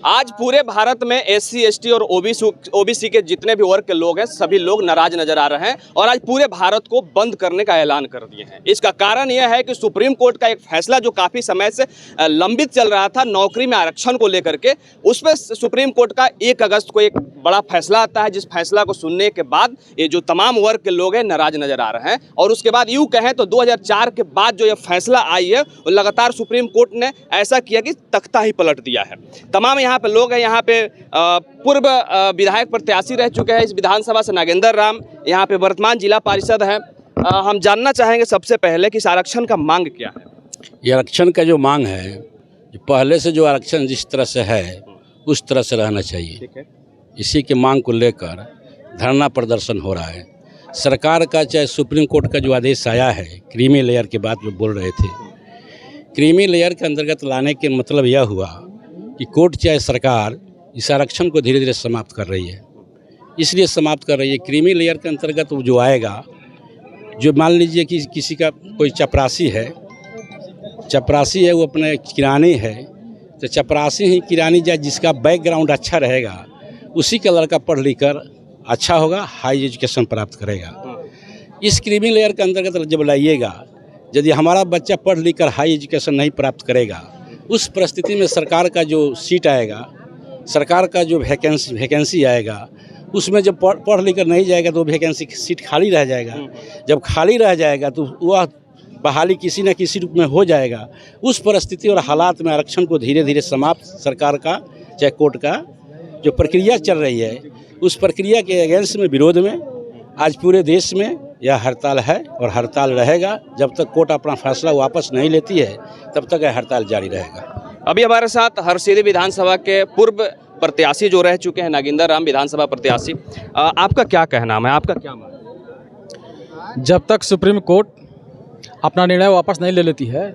आज पूरे भारत में एससी, एसटी और ओबीसी के जितने भी वर्ग के लोग हैं सभी लोग नाराज नजर आ रहे हैं और आज पूरे भारत को बंद करने का ऐलान कर दिए हैं। इसका कारण यह है कि सुप्रीम कोर्ट का एक फैसला जो काफ़ी समय से लंबित चल रहा था नौकरी में आरक्षण को लेकर के, उस पर सुप्रीम कोर्ट का 1 अगस्त को एक बड़ा फैसला आता है, जिस फैसला को सुनने के बाद ये जो तमाम वर्ग के लोग हैं नाराज नजर आ रहे हैं। और उसके बाद यूँ कहें तो 2004 के बाद जो ये फैसला आई है लगातार सुप्रीम कोर्ट ने ऐसा किया कि तख्ता ही पलट दिया है। तमाम यहाँ पे लोग हैं, यहाँ पे पूर्व विधायक प्रत्याशी रह चुके हैं इस विधानसभा से नागेंद्र राम, यहाँ पे वर्तमान जिला पार्षद हैं। हम जानना चाहेंगे सबसे पहले कि इस आरक्षण का मांग क्या है। ये आरक्षण का जो मांग है, पहले से जो आरक्षण जिस तरह से है उस तरह से रहना चाहिए। ठीक है। इसी के मांग को लेकर धरना प्रदर्शन हो रहा है। सरकार का चाहे सुप्रीम कोर्ट का जो आदेश आया है क्रीमी लेयर के बाद जो बोल रहे थे, क्रीमी लेयर के अंतर्गत लाने के मतलब यह हुआ कि कोर्ट चाहे सरकार इस आरक्षण को धीरे धीरे समाप्त कर रही है। इसलिए समाप्त कर रही है क्रीमी लेयर के अंतर्गत जो आएगा, जो मान लीजिए कि किसी का कोई चपरासी है वो अपने किरानी है, तो चपरासी ही किरानी जाए जिसका बैकग्राउंड अच्छा रहेगा उसी का लड़का पढ़ लिख कर अच्छा होगा, हाई एजुकेशन प्राप्त करेगा। इस क्रीमी लेयर के अंतर्गत जब लाइएगा, यदि हमारा बच्चा पढ़ लिख कर हाई एजुकेशन नहीं प्राप्त करेगा, उस परिस्थिति में सरकार का जो सीट आएगा, सरकार का जो वैकेंसी आएगा, उसमें जब पढ़ लिख कर नहीं जाएगा तो वैकेंसी सीट खाली रह जाएगा। जब खाली रह जाएगा तो वह बहाली किसी न किसी रूप में हो जाएगा। उस परिस्थिति और हालात में आरक्षण को धीरे धीरे समाप्त सरकार का चाहे कोर्ट का जो प्रक्रिया चल रही है, उस प्रक्रिया के अगेंस्ट में विरोध में आज पूरे देश में यह हड़ताल है और हड़ताल रहेगा। जब तक कोर्ट अपना फैसला वापस नहीं लेती है तब तक यह हड़ताल जारी रहेगा। अभी हमारे साथ हरसिद्धि विधानसभा के पूर्व प्रत्याशी जो रह चुके हैं नागेंद्र राम विधानसभा प्रत्याशी, आपका क्या कहना है, आपका क्या मानना? जब तक सुप्रीम कोर्ट अपना निर्णय वापस नहीं ले लेती है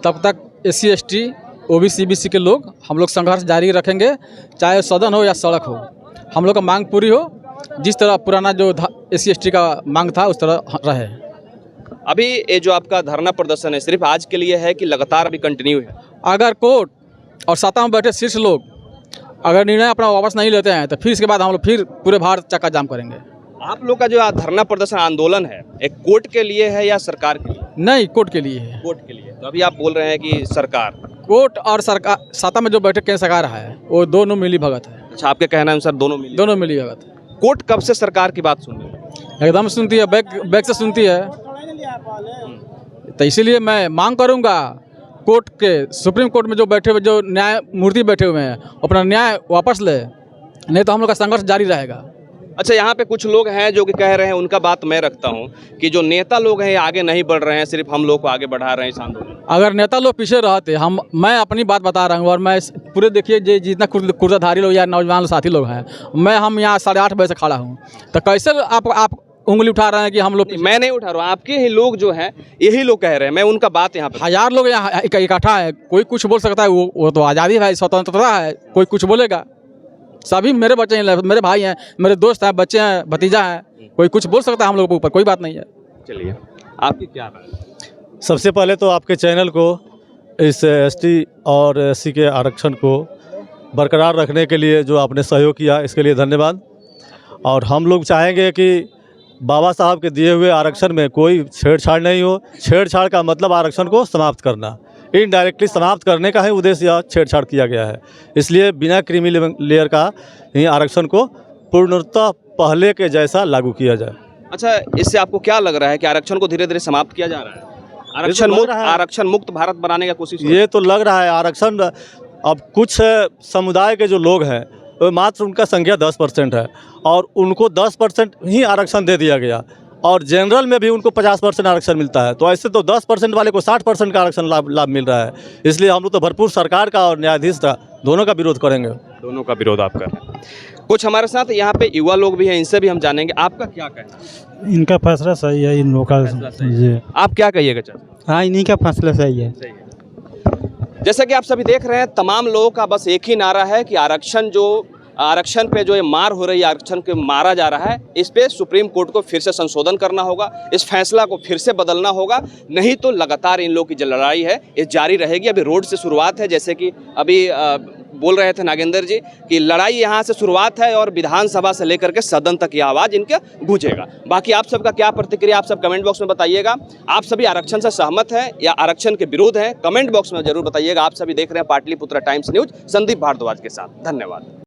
तब तक एससी, एसटी, ओबीसी, बीसी के लोग हम लोग संघर्ष जारी रखेंगे, चाहे सदन हो या सड़क हो। हम लोग का मांग पूरी हो, जिस तरह पुराना जो एससी, एसटी का मांग था उस तरह रहे। अभी ये जो आपका धरना प्रदर्शन है सिर्फ आज के लिए है कि लगातार अभी कंटिन्यू है? अगर कोर्ट और सत्ता में बैठे शीर्ष लोग अगर निर्णय अपना वापस नहीं लेते हैं तो फिर इसके बाद हम लोग फिर पूरे भारत चक्का जाम करेंगे। आप लोग का जो धरना प्रदर्शन आंदोलन है एक कोर्ट के लिए है या सरकार के लिए? नहीं, कोर्ट के लिए है। कोर्ट के लिए। तो अभी आप बोल रहे हैं कि सरकार, कोर्ट और सरकार, सत्ता में जो बैठे केंद्र सरकार है वो दोनों मिली भगत है। अच्छा, आपके कहना अनुसार दोनों मिली भगत है। कोर्ट कब से सरकार की बात सुन रही है? एकदम सुनती है, बैक से सुनती है। तो इसीलिए मैं मांग करूंगा कोर्ट के, सुप्रीम कोर्ट में जो बैठे हुए जो न्यायमूर्ति बैठे हुए हैं अपना न्याय वापस ले, नहीं तो हम लोग का संघर्ष जारी रहेगा। अच्छा, यहाँ पे कुछ लोग हैं जो कि कह रहे हैं, उनका बात मैं रखता हूँ कि जो नेता लोग हैं आगे नहीं बढ़ रहे हैं, सिर्फ हम लोग को आगे बढ़ा रहे हैं इस आंदोलन। अगर नेता लोग पीछे रहते, मैं अपनी बात बता रहा हूँ और मैं पूरे देखिए जितना कुर्ताधारी लोग या नौजवान साथी लोग हैं, हम यहाँ 8:30 बजे से खड़ा हूँ, तो कैसे आप उंगली उठा रहे हैं कि हम लोग? मैं नहीं उठा रहा हूँ, आपके ही लोग जो हैं यही लोग कह रहे हैं। मैं उनका बात यहाँ पे, 1000 लोग यहाँ इकट्ठा है, कोई कुछ बोल सकता है, वो तो आज़ादी है, स्वतंत्रता है, कोई कुछ बोलेगा। सभी मेरे बच्चे हैं, मेरे भाई हैं, मेरे दोस्त हैं, बच्चे हैं, भतीजा हैं, कोई कुछ बोल सकता है हम लोगों के ऊपर, कोई बात नहीं है। चलिए, आपकी क्या राय? सबसे पहले तो आपके चैनल को इस एसटी और एससी के आरक्षण को बरकरार रखने के लिए जो आपने सहयोग किया, इसके लिए धन्यवाद। और हम लोग चाहेंगे कि बाबा साहब के दिए हुए आरक्षण में कोई छेड़छाड़ नहीं हो। छेड़छाड़ का मतलब आरक्षण को समाप्त करना, इनडायरेक्टली समाप्त करने का ही उद्देश्य यह छेड़छाड़ किया गया है। इसलिए बिना क्रीमी लेयर का ही आरक्षण को पूर्णतः पहले के जैसा लागू किया जाए। अच्छा, इससे आपको क्या लग रहा है कि आरक्षण को धीरे धीरे समाप्त किया जा रहा है? आरक्षण मुक्त भारत बनाने का कोशिश ये तो लग रहा है। आरक्षण अब कुछ समुदाय के जो लोग हैं मात्र उनका संख्या 10% है और उनको 10% ही आरक्षण दे दिया गया और जनरल में भी उनको 50% आरक्षण मिलता है। तो ऐसे तो 10% वाले को 60% का आरक्षण लाभ मिल रहा है। इसलिए हम लोग तो भरपूर सरकार का और न्यायाधीश का दोनों का विरोध करेंगे। दोनों का विरोध आप कर रहे हैं। कुछ हमारे साथ यहाँ पे युवा लोग भी हैं, इनसे भी हम जानेंगे आपका क्या कहना? इनका फैसला सही है, इन लोग का। आप क्या कहिएगा? चाचा, हाँ, इन्हीं का फैसला सही है। जैसा कि आप सभी देख रहे हैं, तमाम लोगों का बस एक ही नारा है कि आरक्षण जो आरक्षण पे जो ये मार हो रही है, आरक्षण के मारा जा रहा है, इस पे सुप्रीम कोर्ट को फिर से संशोधन करना होगा, इस फैसला को फिर से बदलना होगा, नहीं तो लगातार इन लोगों की जो लड़ाई है ये जारी रहेगी। अभी रोड से शुरुआत है, जैसे कि अभी बोल रहे थे नागेंद्र जी कि लड़ाई यहाँ से शुरुआत है और विधानसभा से लेकर के सदन तक ये आवाज़ इनका गूंजेगा। बाकी आप सबका क्या प्रतिक्रिया, आप सब कमेंट बॉक्स में बताइएगा। आप सभी आरक्षण से सहमत हैं या आरक्षण के विरोध हैं, कमेंट बॉक्स में जरूर बताइएगा। आप सभी देख रहे हैं पाटलिपुत्र टाइम्स न्यूज, संदीप भारद्वाज के साथ। धन्यवाद।